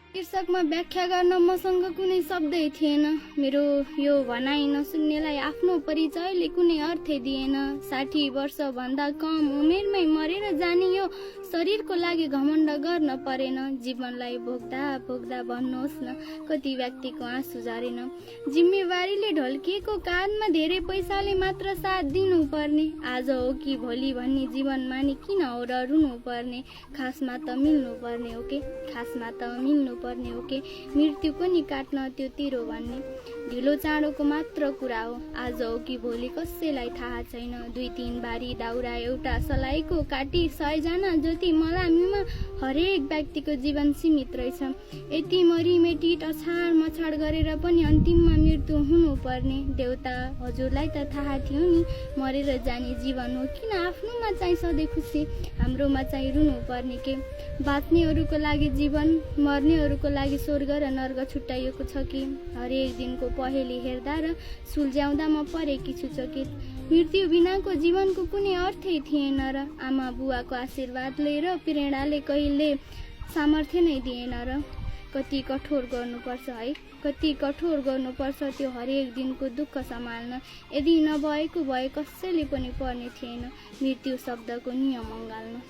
शीर्षकमा व्याख्या गर्न मसँग कुनै शब्दै थिएन। मेरो यो भनाइ नसुन्नेलाई आफ्नो परिचयले कुनै अर्थै दिएन। 60 वर्षभन्दा कम उमेरमै मरेर जाने यो शरीरको लागि घमण्ड गर्न परेन। जीवनलाई भोग्दा भोग्दा भन्नुहोस् न कति व्यक्तिको आँसु झरेन। जिम्मेवारीले ढल्किएको काँधमा धेरै पैसाले मात्र साथ दिनुपर्ने। आज हो कि भोलि भन्ने जीवनमा नि किन हो र रुनु पर्ने। खासमा त मिल्नु पर्ने हो के, खासमा त मिल्नु पर्ने हो के। मृत्युको नि काट्न त्यो तिरो भन्ने ढिलो चाँडोको मात्र कुरा हो। आज हो कि भोलि कसैलाई थाहा छैन। 2-3 बारी दाउरा एउटा सलाइको काटी 100 जना जति मलामीमा हरेक व्यक्तिको जीवन सीमित रहेछ। यति मरिमेटी टछाड मछाड गरेर पनि अन्तिममा मृत्यु हुनुपर्ने। देउता हजुरलाई त थाहा थियो नि मरेर जाने जीवन हो। किन आफ्नोमा चाहिँ सधैँ खुसी, हाम्रोमा चाहिँ रुनु पर्ने के। बाँच्नेहरूको लागि जीवन, मर्नेहरूको लागि स्वर्ग र नर्क छुट्याइएको छ कि। हरेक दिनको पहेली हेर्दा र सुल्झ्याउँदा म परेकी छु चकित। मृत्यु बिनाको जीवनको कुनै अर्थै थिएन र आमा बुवाको आशीर्वादले र प्रेरणाले कहिले सामर्थ्य नै दिएन र। कति कठोर गर्नुपर्छ है, कति कठोर गर्नुपर्छ त्यो हरेक दिनको दुःख सम्हाल्न। यदि नभएको भए कसैले पनि पर्ने थिएन मृत्यु शब्दको नियम अँगाल्न।